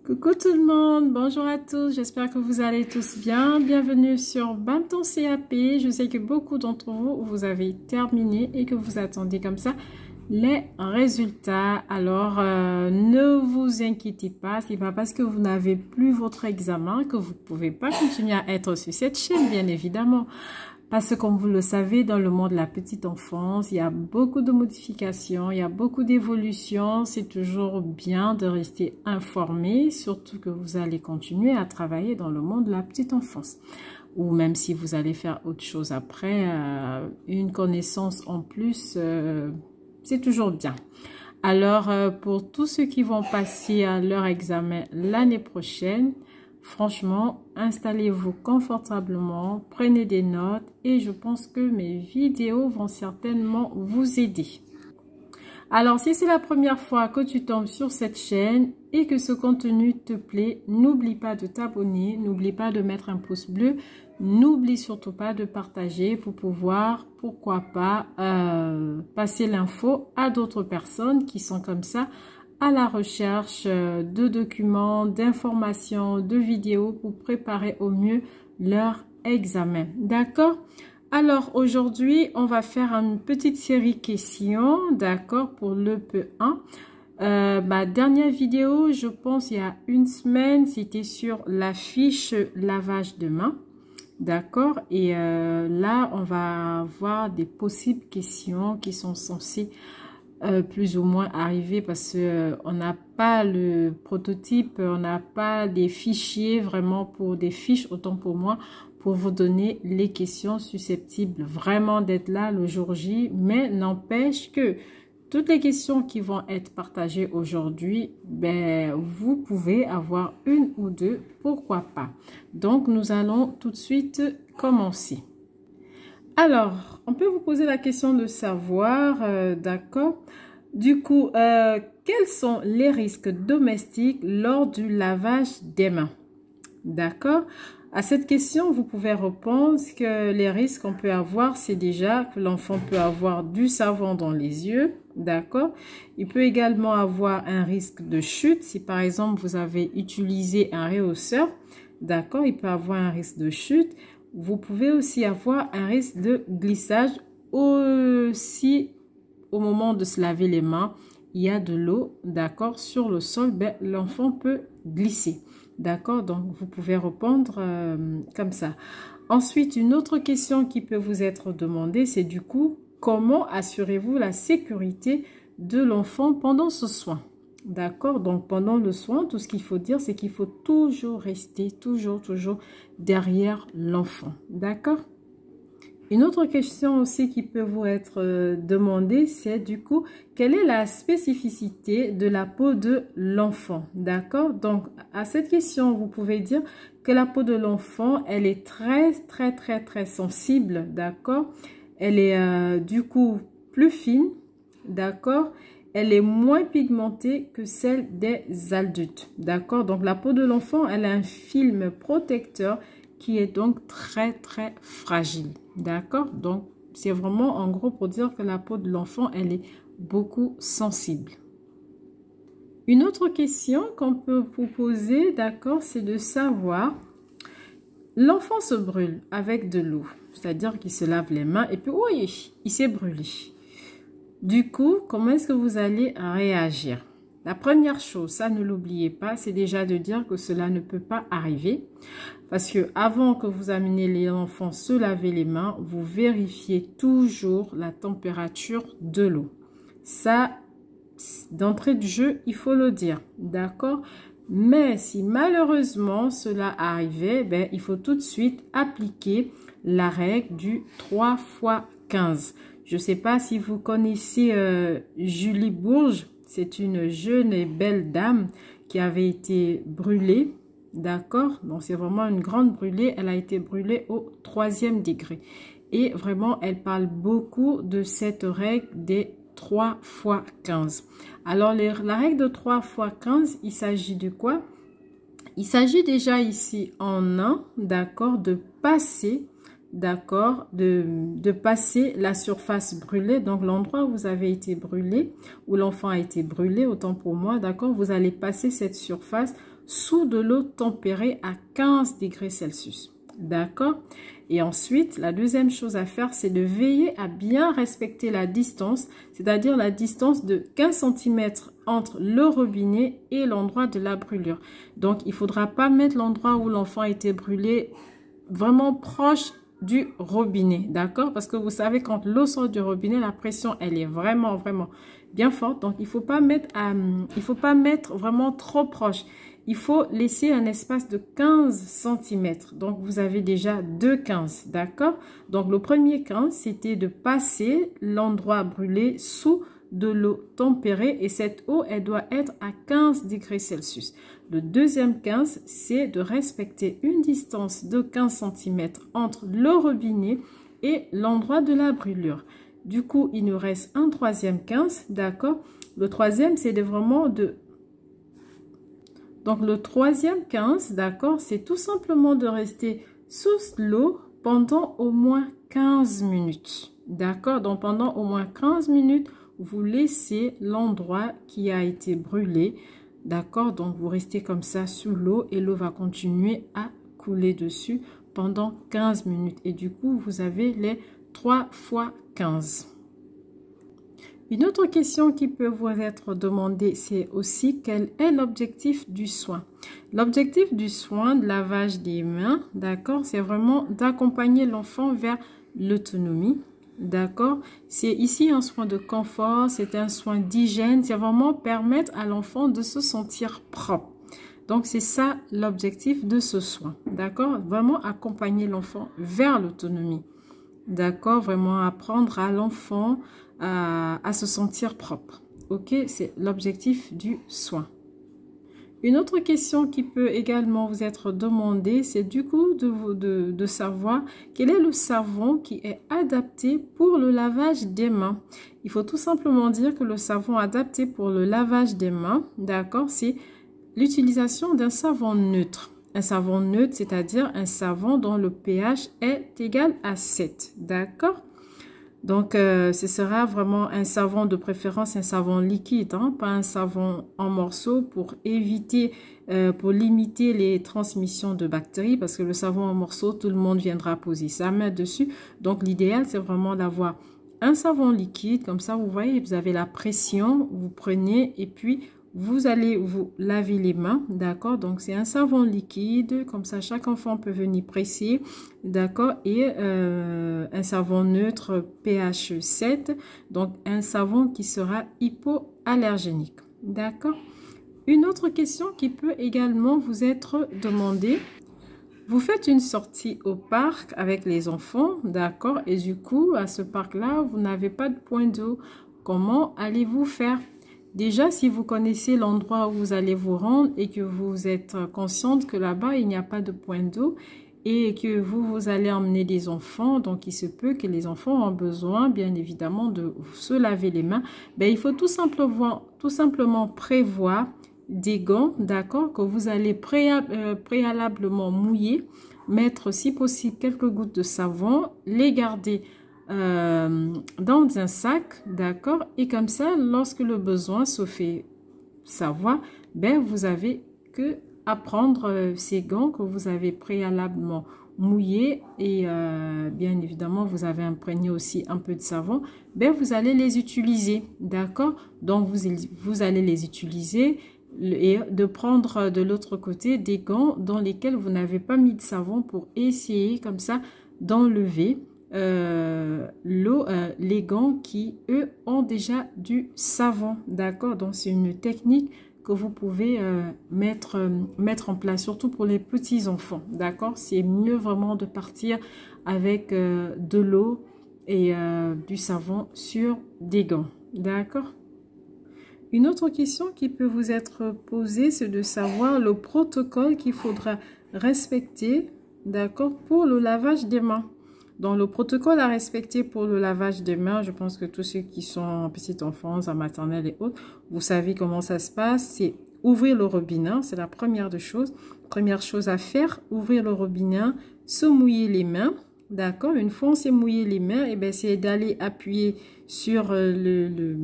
Coucou tout le monde, bonjour à tous, j'espère que vous allez tous bien. Bienvenue sur Banton CAP. Je sais que beaucoup d'entre vous, vous avez terminé et que vous attendez comme ça les résultats. Alors, ne vous inquiétez pas, c'est pas parce que vous n'avez plus votre examen que vous ne pouvez pas continuer à être sur cette chaîne, bien évidemment. Parce que comme vous le savez, dans le monde de la petite enfance, il y a beaucoup de modifications, il y a beaucoup d'évolutions. C'est toujours bien de rester informé, surtout que vous allez continuer à travailler dans le monde de la petite enfance. Ou même si vous allez faire autre chose après, une connaissance en plus, c'est toujours bien. Alors, pour tous ceux qui vont passer à leur examen l'année prochaine, franchement, installez-vous confortablement, prenez des notes et je pense que mes vidéos vont certainement vous aider. Alors, si c'est la première fois que tu tombes sur cette chaîne et que ce contenu te plaît, n'oublie pas de t'abonner, n'oublie pas de mettre un pouce bleu, n'oublie surtout pas de partager pour pouvoir, pourquoi pas, passer l'info à d'autres personnes qui sont comme ça, à la recherche de documents, d'informations, de vidéos pour préparer au mieux leur examen. D'accord? Alors aujourd'hui, on va faire une petite série questions, d'accord, pour le P1. Ma dernière vidéo, je pense il y a une semaine, c'était sur la fiche lavage de main. D'accord? Et là, on va voir des possibles questions qui sont censées plus ou moins arriver parce que on n'a pas le prototype, on n'a pas des fichiers vraiment pour des fiches, autant pour moi, pour vous donner les questions susceptibles vraiment d'être là le jour J, mais n'empêche que toutes les questions qui vont être partagées aujourd'hui, ben, vous pouvez avoir une ou deux, pourquoi pas. Donc, nous allons tout de suite commencer. Alors, on peut vous poser la question de savoir, d'accord? Du coup, quels sont les risques domestiques lors du lavage des mains? D'accord? À cette question, vous pouvez répondre que les risques qu'on peut avoir, c'est déjà que l'enfant peut avoir du savon dans les yeux, d'accord? Il peut également avoir un risque de chute. Si par exemple, vous avez utilisé un rehausseur, d'accord? Il peut avoir un risque de chute. Vous pouvez aussi avoir un risque de glissage aussi au moment de se laver les mains. Il y a de l'eau, d'accord, sur le sol, ben, l'enfant peut glisser, d'accord. Donc, vous pouvez répondre comme ça. Ensuite, une autre question qui peut vous être demandée, c'est du coup, comment assurez-vous la sécurité de l'enfant pendant ce soin? D'accord, donc pendant le soin, tout ce qu'il faut dire, c'est qu'il faut toujours rester, toujours derrière l'enfant. D'accord? Une autre question aussi qui peut vous être demandée, c'est du coup, quelle est la spécificité de la peau de l'enfant? D'accord? Donc, à cette question, vous pouvez dire que la peau de l'enfant, elle est très sensible. D'accord? Elle est du coup plus fine. D'accord? Elle est moins pigmentée que celle des adultes. D'accord? Donc, la peau de l'enfant, elle a un film protecteur qui est donc très fragile. D'accord? Donc, c'est vraiment en gros pour dire que la peau de l'enfant, elle est beaucoup sensible. Une autre question qu'on peut vous poser, d'accord, c'est de savoir, l'enfant se brûle avec de l'eau, c'est-à-dire qu'il se lave les mains et puis, oui, il s'est brûlé. Du coup, comment est-ce que vous allez réagir? La première chose, ça ne l'oubliez pas, c'est déjà de dire que cela ne peut pas arriver. Parce que avant que vous ameniez les enfants se laver les mains, vous vérifiez toujours la température de l'eau. Ça, d'entrée de jeu, il faut le dire, d'accord? Mais si malheureusement cela arrivait, ben, il faut tout de suite appliquer la règle du 3 x 15. Je ne sais pas si vous connaissez Julie Bourges. C'est une jeune et belle dame qui avait été brûlée. D'accord? Donc, c'est vraiment une grande brûlée. Elle a été brûlée au 3e degré. Et vraiment, elle parle beaucoup de cette règle des 3 x 15. Alors, la règle de 3 x 15, il s'agit de quoi? Il s'agit déjà ici en un, d'accord, de passer... D'accord, de passer la surface brûlée, donc l'endroit où vous avez été brûlé, où l'enfant a été brûlé, autant pour moi, d'accord, vous allez passer cette surface sous de l'eau tempérée à 15 degrés Celsius. D'accord? Et ensuite, la deuxième chose à faire, c'est de veiller à bien respecter la distance, c'est-à-dire la distance de 15 cm entre le robinet et l'endroit de la brûlure. Donc, il ne faudra pas mettre l'endroit où l'enfant a été brûlé vraiment proche du robinet, d'accord? Parce que vous savez, quand l'eau sort du robinet, la pression, elle est vraiment bien forte. Donc, il faut pas mettre vraiment trop proche. Il faut laisser un espace de 15 cm. Donc, vous avez déjà 2,15, d'accord? Donc, le premier 15, c'était de passer l'endroit brûlé sous de l'eau tempérée et cette eau, elle doit être à 15 degrés Celsius. Le deuxième 15, c'est de respecter une distance de 15 cm entre le robinet et l'endroit de la brûlure. Du coup, il nous reste un troisième 15, d'accord? Le troisième, c'est Donc, le troisième 15, d'accord, c'est tout simplement de rester sous l'eau pendant au moins 15 minutes. D'accord? Donc, pendant au moins 15 minutes, vous laissez l'endroit qui a été brûlé. D'accord? Donc, vous restez comme ça sous l'eau et l'eau va continuer à couler dessus pendant 15 minutes. Et du coup, vous avez les 3 fois 15. Une autre question qui peut vous être demandée, c'est aussi quel est l'objectif du soin. L'objectif du soin de lavage des mains, d'accord, c'est vraiment d'accompagner l'enfant vers l'autonomie, d'accord. C'est ici un soin de confort, c'est un soin d'hygiène, c'est vraiment permettre à l'enfant de se sentir propre. Donc, c'est ça l'objectif de ce soin, d'accord, vraiment accompagner l'enfant vers l'autonomie, d'accord, vraiment apprendre à l'enfant à se sentir propre. Ok, c'est l'objectif du soin. Une autre question qui peut également vous être demandée, c'est du coup de savoir quel est le savon qui est adapté pour le lavage des mains. Il faut tout simplement dire que le savon adapté pour le lavage des mains, d'accord, c'est l'utilisation d'un savon neutre. Un savon neutre, c'est-à-dire un savon dont le pH est égal à 7, d'accord? Donc, ce sera vraiment un savon de préférence, un savon liquide, hein, pas un savon en morceaux pour éviter, pour limiter les transmissions de bactéries parce que le savon en morceaux, tout le monde viendra poser sa main dessus. Donc, l'idéal, c'est vraiment d'avoir un savon liquide. Comme ça, vous voyez, vous avez la pression, vous prenez et puis vous allez vous laver les mains, d'accord? Donc, c'est un savon liquide, comme ça, chaque enfant peut venir presser, d'accord? Et un savon neutre pH 7, donc un savon qui sera hypoallergénique, d'accord? Une autre question qui peut également vous être demandée. Vous faites une sortie au parc avec les enfants, d'accord? Et du coup, à ce parc-là, vous n'avez pas de point d'eau. Comment allez-vous faire? Déjà, si vous connaissez l'endroit où vous allez vous rendre et que vous êtes consciente que là-bas, il n'y a pas de point d'eau et que vous allez emmener des enfants, donc il se peut que les enfants ont besoin, bien évidemment, de se laver les mains, ben, il faut tout simplement prévoir des gants, d'accord, que vous allez préalablement mouiller, mettre si possible quelques gouttes de savon, les garder dans un sac, d'accord, et comme ça, lorsque le besoin se fait savoir, ben vous avez que à prendre ces gants que vous avez préalablement mouillés et bien évidemment vous avez imprégné aussi un peu de savon, ben vous allez les utiliser, d'accord. Donc vous allez les utiliser et de prendre de l'autre côté des gants dans lesquels vous n'avez pas mis de savon pour essayer comme ça d'enlever les gants qui, eux, ont déjà du savon, d'accord. Donc, c'est une technique que vous pouvez mettre en place, surtout pour les petits enfants, d'accord. C'est mieux vraiment de partir avec de l'eau et du savon sur des gants, d'accord. Une autre question qui peut vous être posée, c'est de savoir le protocole qu'il faudra respecter, d'accord, pour le lavage des mains. Donc, le protocole à respecter pour le lavage des mains, je pense que tous ceux qui sont en petite enfance, en maternelle et autres, vous savez comment ça se passe. C'est ouvrir le robinet, c'est la première des choses. Première chose à faire, ouvrir le robinet, se mouiller les mains, d'accord. Une fois on s'est mouillé les mains, et ben c'est d'aller appuyer sur le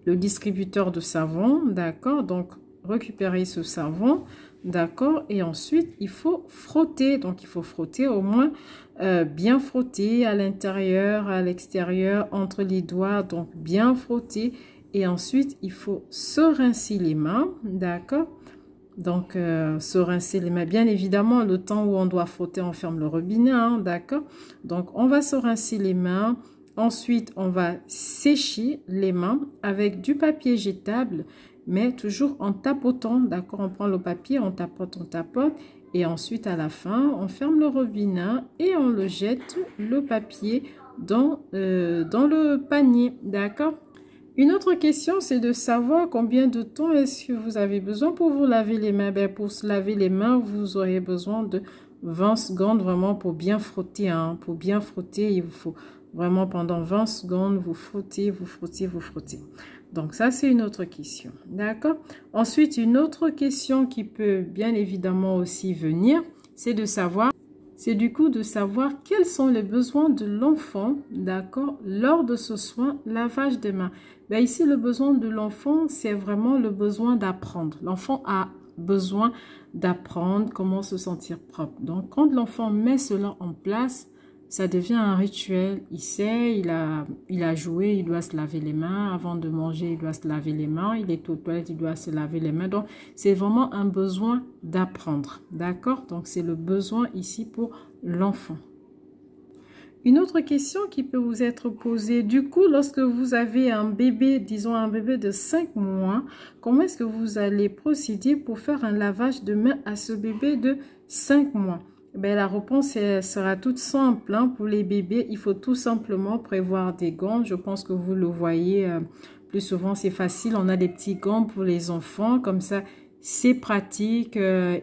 distributeur de savon, d'accord. Donc, récupérer ce savon, d'accord? Et ensuite, il faut frotter. Donc, il faut frotter au moins, bien frotter à l'intérieur, à l'extérieur, entre les doigts. Donc, bien frotter. Et ensuite, il faut se rincer les mains, d'accord? Donc, se rincer les mains. Bien évidemment, le temps où on doit frotter, on ferme le robinet, hein, d'accord? Donc, on va se rincer les mains. Ensuite, on va sécher les mains avec du papier jetable, mais toujours en tapotant, d'accord? On prend le papier, on tapote. Et ensuite, à la fin, on ferme le robinet et on le jette, le papier, dans le panier, d'accord? Une autre question, c'est de savoir combien de temps est-ce que vous avez besoin pour vous laver les mains. Ben, pour se laver les mains, vous aurez besoin de 20 secondes vraiment pour bien frotter. Hein. Pour bien frotter, il vous faut vraiment pendant 20 secondes, vous frottez. Donc ça, c'est une autre question. D'accord? Ensuite, une autre question qui peut bien évidemment aussi venir, c'est de savoir... C'est du coup de savoir quels sont les besoins de l'enfant, d'accord, lors de ce soin lavage des mains. Ben ici, le besoin de l'enfant, c'est vraiment le besoin d'apprendre. L'enfant a besoin d'apprendre comment se sentir propre. Donc, quand l'enfant met cela en place, ça devient un rituel. Il sait, il a joué, il doit se laver les mains. Avant de manger, il doit se laver les mains. Il est aux toilettes, il doit se laver les mains. Donc, c'est vraiment un besoin d'apprendre. D'accord? Donc, c'est le besoin ici pour l'enfant. Une autre question qui peut vous être posée, du coup, lorsque vous avez un bébé, disons un bébé de 5 mois, comment est-ce que vous allez procéder pour faire un lavage de mains à ce bébé de 5 mois? Ben, la réponse sera toute simple. Hein. Pour les bébés, il faut tout simplement prévoir des gants. Je pense que vous le voyez plus souvent, c'est facile. On a des petits gants pour les enfants. Comme ça, c'est pratique.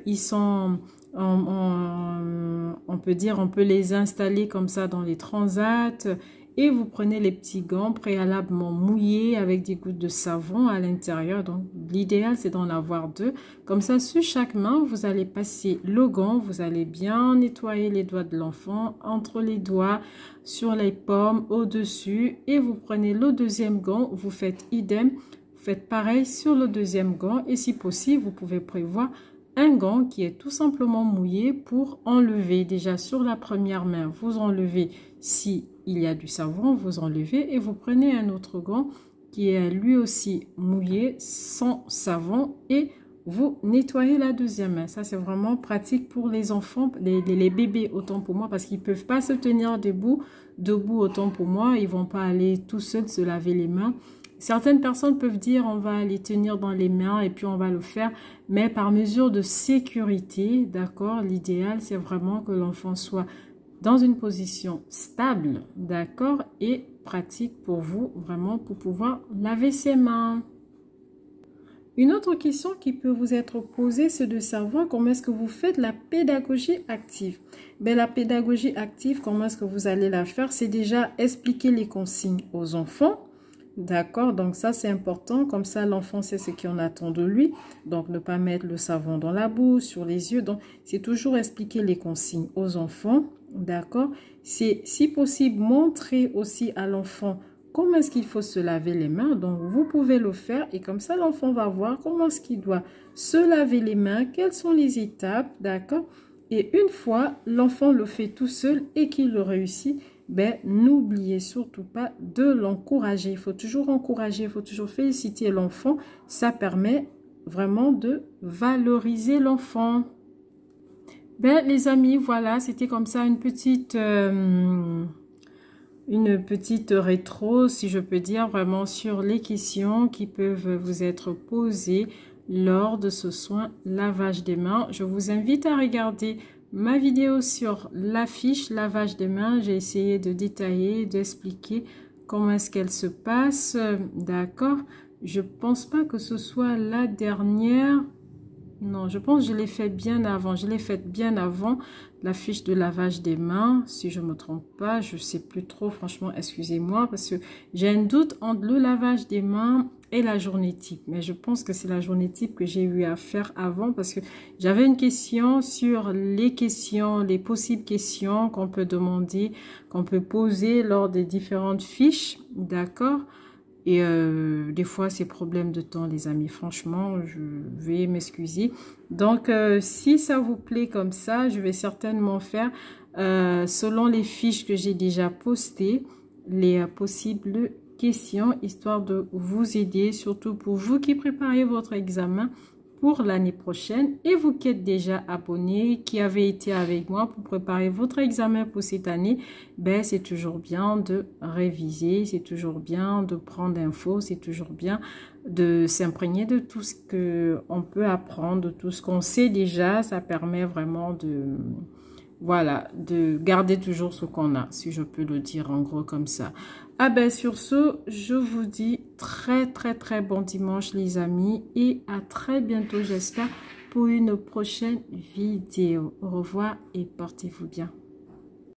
Ils sont, on peut dire, on peut les installer comme ça dans les transats. Et vous prenez les petits gants préalablement mouillés avec des gouttes de savon à l'intérieur. Donc, l'idéal, c'est d'en avoir 2. Comme ça, sur chaque main, vous allez passer le gant. Vous allez bien nettoyer les doigts de l'enfant, entre les doigts, sur les pommes, au-dessus. Et vous prenez le deuxième gant. Vous faites idem. Vous faites pareil sur le deuxième gant. Et si possible, vous pouvez prévoir un gant qui est tout simplement mouillé pour enlever. Déjà, sur la première main, vous enlevez si il y a du savon, vous enlevez et vous prenez un autre gant qui est lui aussi mouillé sans savon et vous nettoyez la deuxième main. Ça, c'est vraiment pratique pour les enfants, les bébés autant pour moi parce qu'ils ne peuvent pas se tenir debout autant pour moi. Ils ne vont pas aller tout seuls se laver les mains. Certaines personnes peuvent dire on va les tenir dans les mains et puis on va le faire, mais par mesure de sécurité, d'accord, l'idéal c'est vraiment que l'enfant soit dans une position stable, d'accord, et pratique pour vous, vraiment pour pouvoir laver ses mains. Une autre question qui peut vous être posée, c'est de savoir comment est-ce que vous faites la pédagogie active. Ben, la pédagogie active, comment est-ce que vous allez la faire? C'est déjà expliquer les consignes aux enfants. D'accord, donc ça c'est important, comme ça l'enfant sait ce qu'on attend de lui, donc ne pas mettre le savon dans la bouche, sur les yeux, donc c'est toujours expliquer les consignes aux enfants, d'accord, c'est si possible montrer aussi à l'enfant comment est-ce qu'il faut se laver les mains, donc vous pouvez le faire et comme ça l'enfant va voir comment est-ce qu'il doit se laver les mains, quelles sont les étapes, d'accord, et une fois l'enfant le fait tout seul et qu'il le réussit, ben, n'oubliez surtout pas de l'encourager. Il faut toujours encourager, il faut toujours féliciter l'enfant. Ça permet vraiment de valoriser l'enfant. Ben, les amis, voilà, c'était comme ça une petite rétro, si je peux dire, vraiment sur les questions qui peuvent vous être posées lors de ce soin lavage des mains. Je vous invite à regarder ma vidéo sur l'affiche lavage des mains. J'ai essayé de détailler, d'expliquer comment est-ce qu'elle se passe. D'accord. Je pense pas que ce soit la dernière. Non, je pense que je l'ai fait bien avant. Je l'ai faite bien avant la fiche de lavage des mains. Si je me trompe pas, je sais plus trop. Franchement, excusez-moi parce que j'ai un doute entre le lavage des mains et la journée type. Mais je pense que c'est la journée type que j'ai eu à faire avant parce que j'avais une question sur les questions, les possibles questions qu'on peut demander, qu'on peut poser lors des différentes fiches. D'accord. Et des fois, c'est problème de temps, les amis. Franchement, je vais m'excuser. Donc, si ça vous plaît comme ça, je vais certainement faire, selon les fiches que j'ai déjà postées, les possibles questions, histoire de vous aider, surtout pour vous qui préparez votre examen pour l'année prochaine et vous qui êtes déjà abonnés, qui avez été avec moi pour préparer votre examen pour cette année. Ben, c'est toujours bien de réviser, c'est toujours bien de prendre d'infos, c'est toujours bien de s'imprégner de tout ce qu'on peut apprendre, de tout ce qu'on sait déjà. Ça permet vraiment de, voilà, de garder toujours ce qu'on a, si je peux le dire en gros comme ça. Ah ben sur ce, je vous dis très bon dimanche les amis et à très bientôt j'espère pour une prochaine vidéo. Au revoir et portez-vous bien.